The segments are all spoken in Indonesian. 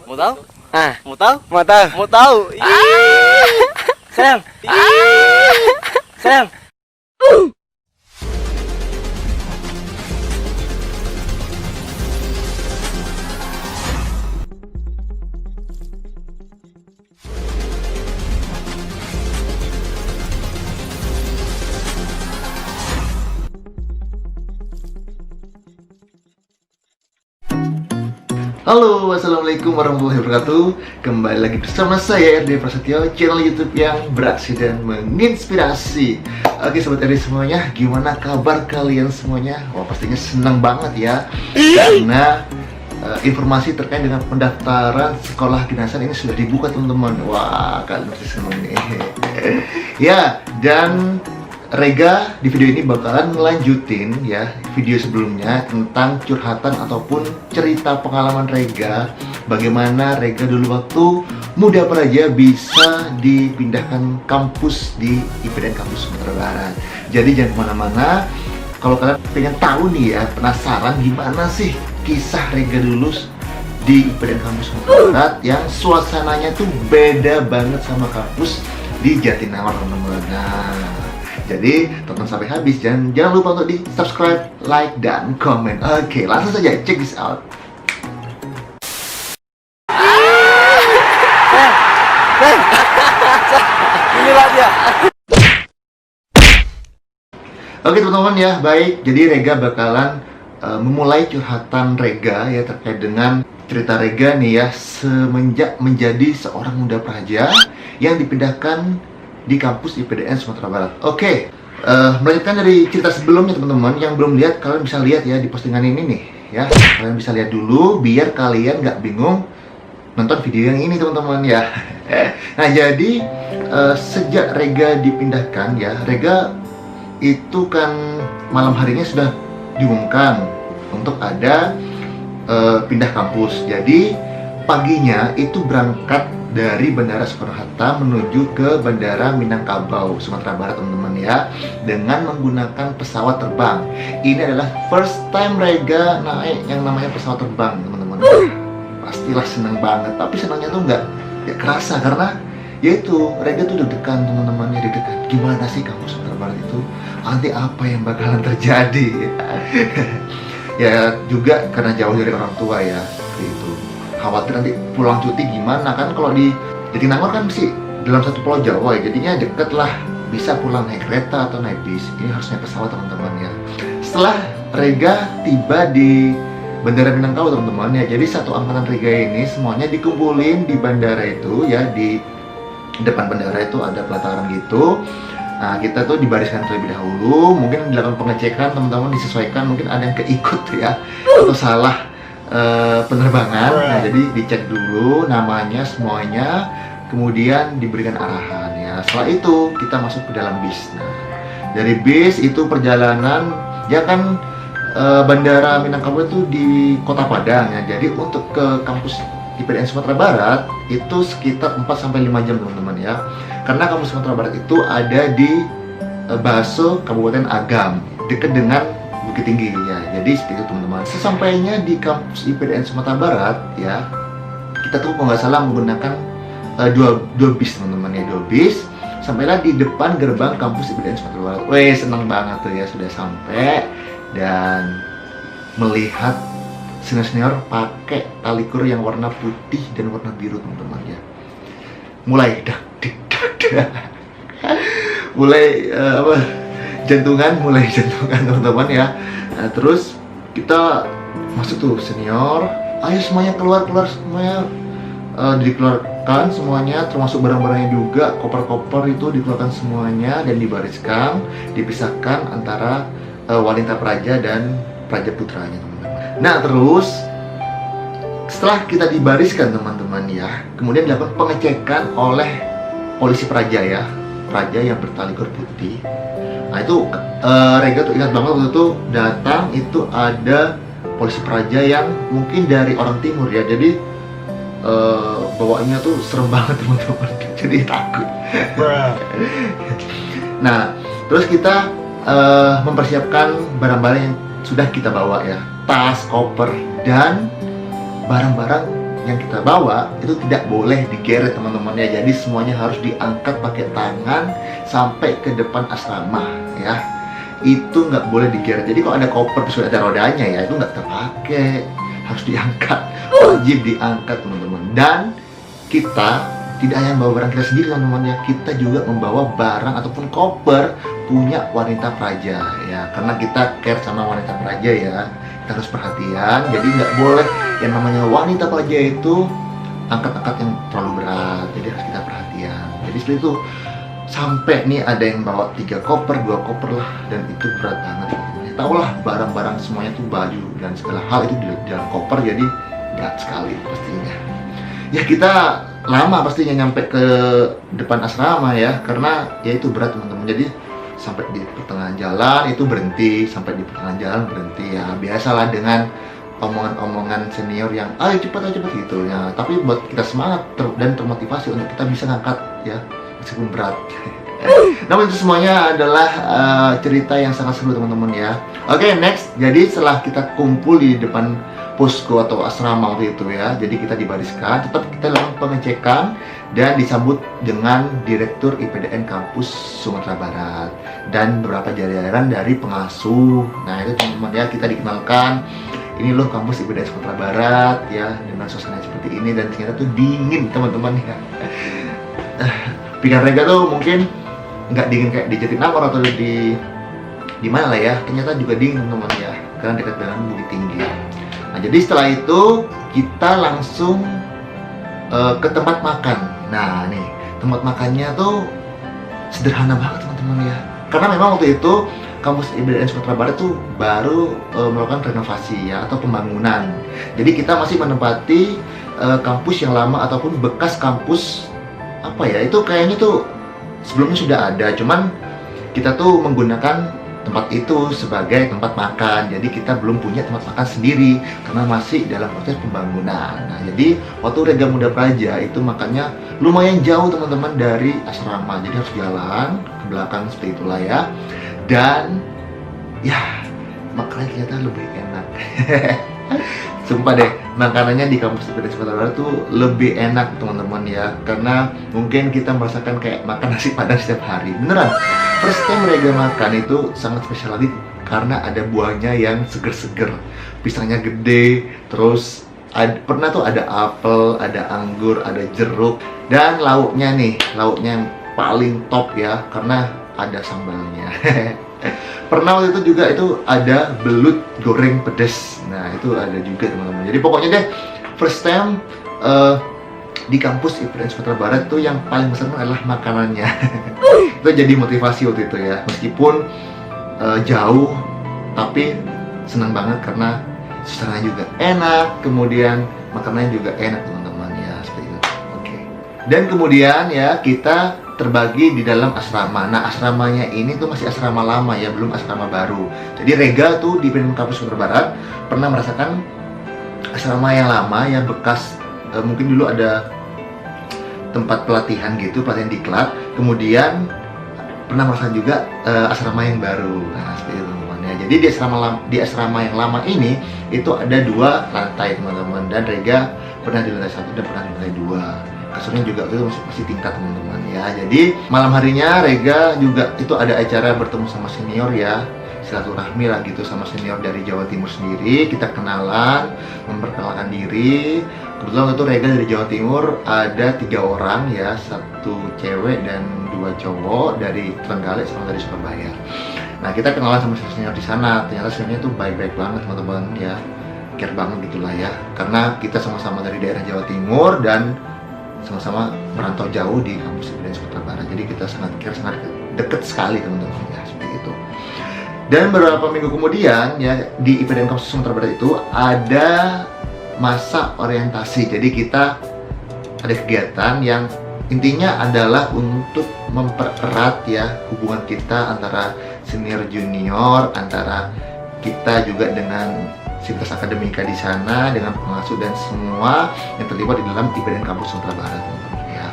Mau tahu? Ah, Mau tahu? mau tahu? Mau tahu? Sayang. Sayang. Halo, assalamualaikum warahmatullahi wabarakatuh. Kembali lagi bersama saya RD Prasetyo, channel YouTube yang beraksi dan menginspirasi. Oke sobat RD semuanya, gimana kabar kalian semuanya? Wah pastinya senang banget ya, karena informasi terkait dengan pendaftaran sekolah kedinasan ini sudah dibuka teman-teman. Wah kalian pasti senang nih. Ya, dan Rega di video ini bakalan melanjutin ya video sebelumnya tentang curhatan ataupun cerita pengalaman Rega, bagaimana Rega dulu waktu muda praja bisa dipindahkan kampus di IPDN Kampus Sumatera Barat. Jadi jangan kemana-mana, kalau kalian pengen tahu nih ya, penasaran gimana sih kisah Rega dulu di IPDN Kampus Sumatera Barat yang suasananya tuh beda banget sama kampus di Jatinangor teman-teman. Nah, jadi tonton sampai habis, jangan lupa untuk di subscribe, like, dan komen. Oke, langsung saja check this out. Inilah dia. Oke teman-teman ya, baik. Jadi Rega bakalan memulai curhatan Rega ya terkait dengan cerita Rega nih ya semenjak menjadi seorang muda praja yang dipindahkan di kampus IPDN Sumatera Barat. Oke, melanjutkan dari cerita sebelumnya teman-teman. Yang belum lihat, kalian bisa lihat ya di postingan ini nih ya. Kalian bisa lihat dulu biar kalian nggak bingung nonton video yang ini teman-teman ya. Nah jadi sejak Rega dipindahkan ya, Rega itu kan malam harinya sudah diumumkan untuk ada pindah kampus. Jadi paginya itu berangkat dari Bandara Soekarno-Hatta menuju ke Bandara Minangkabau, Sumatera Barat teman-teman ya, dengan menggunakan pesawat terbang. Ini adalah first time Rega naik yang namanya pesawat terbang teman-teman. Pastilah seneng banget, tapi senangnya tuh nggak kerasa karena yaitu Rega tuh deg-degan teman-teman ya, deg-degan gimana sih kampus Sumatera Barat itu, nanti apa yang bakalan terjadi. Ya juga karena jauh dari orang tua ya, seperti itu. Khawatir nanti pulang cuti gimana kan, kalau di Jatinangor kan sih dalam satu pulau Jawa ya, jadinya deket lah, bisa pulang naik kereta atau naik bis. Ini harus naik pesawat teman-teman ya. Setelah Rega tiba di Bandara Minangkabau teman-teman ya, jadi satu angkatan Rega ini semuanya dikumpulin di bandara itu ya, di depan bandara itu ada pelataran gitu. Nah kita tuh dibariskan terlebih dahulu, mungkin dilakukan pengecekan teman-teman, disesuaikan, mungkin ada yang keikut ya atau salah penerbangan. Nah jadi dicek dulu namanya semuanya, kemudian diberikan arahan ya. Setelah itu kita masuk ke dalam bis. Nah dari bis itu perjalanan ya kan, Bandara Minangkabau itu di Kota Padang ya. Jadi untuk ke kampus IPDN Sumatera Barat itu sekitar 4-5 jam teman-teman ya. Karena kampus Sumatera Barat itu ada di Baso, Kabupaten Agam, dekat dengan Bukit Tinggi ya. Jadi seperti itu teman-teman. Sesampainya di kampus IPDN Sumatera Barat ya, kita tuh kalau nggak salah menggunakan dua bis teman-teman ya, 2 bis. Sampailah di depan gerbang kampus IPDN Sumatera Barat. Wih senang banget tuh ya, sudah sampai dan melihat senior-senior pakai talikur yang warna putih dan warna biru teman-teman ya. Mulai mulai jantungan teman-teman ya. Nah, terus kita masuk tuh senior, ayo semuanya keluar semuanya, dikeluarkan semuanya, termasuk barang-barangnya juga, koper-koper itu dikeluarkan semuanya dan dibariskan, dipisahkan antara wanita praja dan praja putranya teman-teman. Nah terus setelah kita dibariskan teman-teman ya, kemudian dilakukan pengecekan oleh polisi praja ya, praja yang bertalikur putih. Nah itu Rega tuh ingat banget waktu itu datang itu ada polisi praja yang mungkin dari orang timur ya, jadi bawaannya tuh serem banget teman-teman, jadi takut. Nah terus kita mempersiapkan barang-barang yang sudah kita bawa ya, tas, koper, dan barang-barang yang kita bawa itu tidak boleh digeret teman-teman ya. Jadi semuanya harus diangkat pakai tangan sampai ke depan asrama ya. Itu nggak boleh digeret. Jadi kalau ada koper sudah ada rodanya ya, itu nggak terpakai, harus diangkat, wajib diangkat teman-teman. Dan kita tidak hanya membawa barang kita sendiri teman-teman ya, kita juga membawa barang ataupun koper punya wanita praja ya, karena kita care sama wanita praja ya, kita harus perhatian. Jadi nggak boleh yang namanya wanita praja itu angkat-angkat yang terlalu berat, jadi harus kita perhatian. Jadi seperti itu. Sampai nih ada yang bawa 3 koper, 2 koper lah, dan itu berat banget teman-teman. Tahu lah barang-barang semuanya tuh, baju dan segala hal itu di dalam koper, jadi berat sekali pastinya. Ya kita lama pastinya nyampe ke depan asrama ya, karena ya itu berat teman-teman. Jadi sampai di pertengahan jalan itu berhenti, sampai di pertengahan jalan berhenti ya. Biasalah dengan omongan-omongan senior yang ayo cepat gitu ya. Tapi buat kita semangat dan termotivasi untuk kita bisa ngangkat ya, meskipun berat. Namun itu semuanya adalah cerita yang sangat seru teman-teman ya. Oke, next. Jadi setelah kita kumpul di depan posko atau asrama waktu itu ya, jadi kita dibariskan, tetap kita lakukan pengecekan dan disambut dengan Direktur IPDN Kampus Sumatera Barat dan beberapa jajaran dari pengasuh. Nah itu teman-teman ya, kita dikenalkan, ini loh kampus IPDN Sumatera Barat ya, dengan suasana seperti ini, dan ternyata tuh dingin teman-teman ya. Pikiran Rega tuh mungkin nggak dingin kayak di Jatinangor atau di mana lah ya, ternyata juga dingin teman-teman ya, karena dekat dengan Bukit Tinggi. Nah jadi setelah itu kita langsung ke tempat makan. Nah nih tempat makannya tuh sederhana banget teman-teman ya, karena memang waktu itu kampus IPDN Sumatera Barat tuh baru melakukan renovasi ya, atau pembangunan. Jadi kita masih menempati kampus yang lama ataupun bekas kampus apa ya, itu kayaknya tuh sebelumnya sudah ada, cuman kita tuh menggunakan tempat itu sebagai tempat makan. Jadi kita belum punya tempat makan sendiri karena masih dalam proses pembangunan. Nah jadi waktu Rega Muda Praja itu makannya lumayan jauh teman-teman dari asrama, jadi harus jalan ke belakang seperti itulah ya. Dan ya makannya ternyata lebih enak. Sumpah deh, makanannya di kampus IPDN Sumatera Barat tuh lebih enak teman-teman ya, karena mungkin kita merasakan kayak makan nasi padang setiap hari. Beneran, first time Rega makan itu sangat spesial lagi karena ada buahnya yang seger-seger, pisangnya gede, terus pernah tuh ada apel, ada anggur, ada jeruk, dan lauknya nih, lauknya yang paling top ya, karena ada sambalnya. Pernah waktu itu juga itu ada belut goreng pedas. Nah itu ada juga teman-teman. Jadi pokoknya deh first time di kampus IPDN Sumatera Barat tuh yang paling besar adalah makanannya. Itu jadi motivasi waktu itu ya. Meskipun jauh, tapi senang banget karena suasananya juga enak, kemudian makanannya juga enak teman-teman ya, seperti itu. Oke. Dan kemudian ya kita terbagi di dalam asrama. Nah asramanya ini tuh masih asrama lama ya, belum asrama baru. Jadi Rega tuh di IPDN Kampus Sumatera Barat pernah merasakan asrama yang lama ya, bekas mungkin dulu ada tempat pelatihan gitu, pelatihan diklat. Kemudian pernah merasakan juga asrama yang baru. Nah seperti itu teman-teman ya. Jadi di asrama yang lama ini itu ada 2 lantai teman-teman, dan Rega pernah di lantai 1 dan pernah di lantai 2. Kasurnya juga itu masih tingkat teman-teman ya. Jadi malam harinya Rega juga itu ada acara bertemu sama senior ya, silaturahmi lah gitu sama senior dari Jawa Timur sendiri. Kita kenalan, memperkenalkan diri. Kebetulan itu Rega dari Jawa Timur ada 3 orang ya, 1 cewek dan 2 cowok dari Trenggalek sama dari Surabaya. Nah kita kenalan sama senior di sana. Ternyata seniornya tuh baik-baik banget teman-teman ya, care banget gitulah ya, karena kita sama-sama dari daerah Jawa Timur dan sama-sama merantau jauh di kampus IPDN Sumatera Barat. Jadi kita sangat care, sangat deket sekali teman-teman ya, seperti itu. Dan beberapa minggu kemudian ya, di IPDN Kampus Sumatera Barat itu ada masa orientasi. Jadi kita ada kegiatan yang intinya adalah untuk mempererat ya hubungan kita antara senior junior, antara kita juga dengan sivitas akademika di sana, dengan pengasuh dan semua yang terlibat di dalam IPDN Kampus Sumatera Barat teman-teman ya.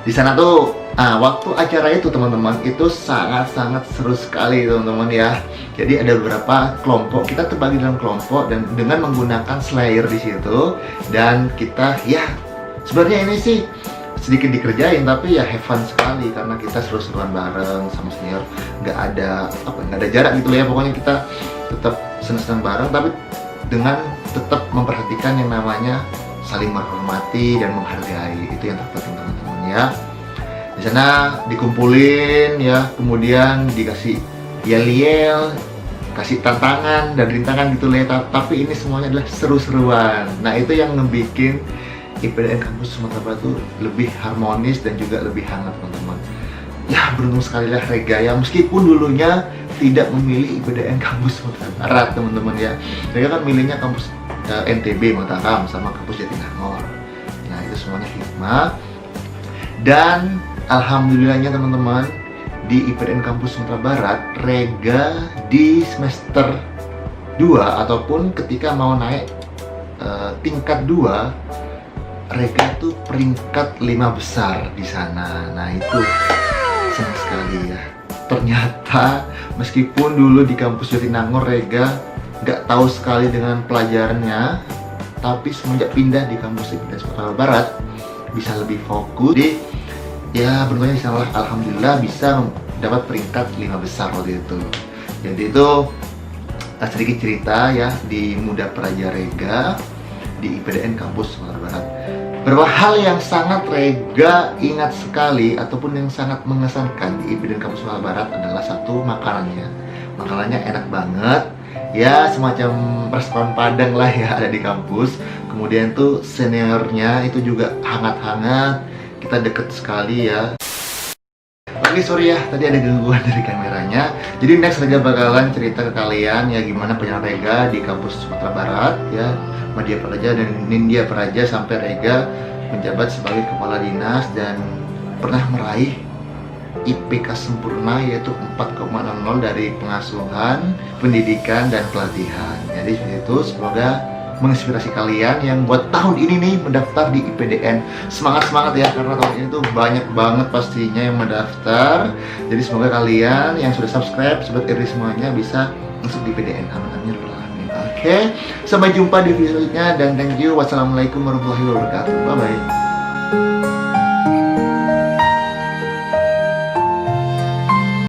Di Di sana tuh, waktu acara itu teman-teman, itu sangat-sangat seru sekali teman-teman ya. Jadi ada beberapa kelompok, kita terbagi dalam kelompok dan dengan menggunakan Slayer di situ. Dan kita ya, sebenarnya ini sih sedikit dikerjain tapi ya have fun sekali karena kita seru-seruan bareng sama senior. Nggak ada jarak gitu ya. Pokoknya kita tetap senang-senang bareng tapi dengan tetap memperhatikan yang namanya saling menghormati dan menghargai. Itu yang terpenting teman-teman ya. Di sana dikumpulin ya, kemudian dikasih yel-yel, kasih tantangan dan rintangan gitu lah ya. Tapi ini semuanya adalah seru-seruan. Nah itu yang ngebikin IPDN Kampus Sumatera Barat tuh lebih harmonis dan juga lebih hangat teman-teman. Ya beruntung sekali lah Rega ya, meskipun dulunya tidak memilih IPDN Kampus Sumatera Barat teman-teman ya. Rega kan milihnya kampus NTB Mataram sama kampus Jatinangor. Nah itu semuanya hikmah. Dan alhamdulillahnya teman-teman, di IPDN Kampus Sumatera Barat, Rega di semester 2 ataupun ketika mau naik tingkat 2, Rega tuh peringkat 5 besar di sana. Nah itu senang sekali ya. Ternyata meskipun dulu di kampus Jatinangor Rega nggak tahu sekali dengan pelajarannya, tapi semenjak pindah di kampus IPDN Sumatera Barat bisa lebih fokus. Jadi ya beruntungnya di sana alhamdulillah bisa dapat peringkat 5 besar waktu itu. Jadi itu sedikit cerita ya di Muda Praja Rega di IPDN Kampus Sumatera Barat. Beberapa hal yang sangat Rega ingat sekali ataupun yang sangat mengesankan di IPDN Kampus Sumatera Barat adalah satu, makanannya. Makanannya enak banget. Ya semacam restoran Padang lah ya ada di kampus. Kemudian tuh seniornya itu juga hangat-hangat. Kita deket sekali ya. Oke sorry ya, tadi ada gangguan dari kameranya. Jadi next Rega bakalan cerita ke kalian ya gimana perjalanan Rega di kampus Sumatera Barat ya, Madya Praja dan Nindya Praja sampai Rega menjabat sebagai kepala dinas dan pernah meraih IPK sempurna yaitu 4,00 dari pengasuhan, pendidikan dan pelatihan. Jadi seperti itu, semoga menginspirasi kalian yang buat tahun ini nih mendaftar di IPDN. Semangat-semangat ya, karena tahun ini tuh banyak banget pastinya yang mendaftar. Jadi semoga kalian yang sudah subscribe, sobat Iri semuanya bisa masuk di IPDN. Amin amin ya rabbal alamin. Oke, sampai jumpa di video selanjutnya dan thank you. Wassalamualaikum warahmatullahi wabarakatuh. Bye bye.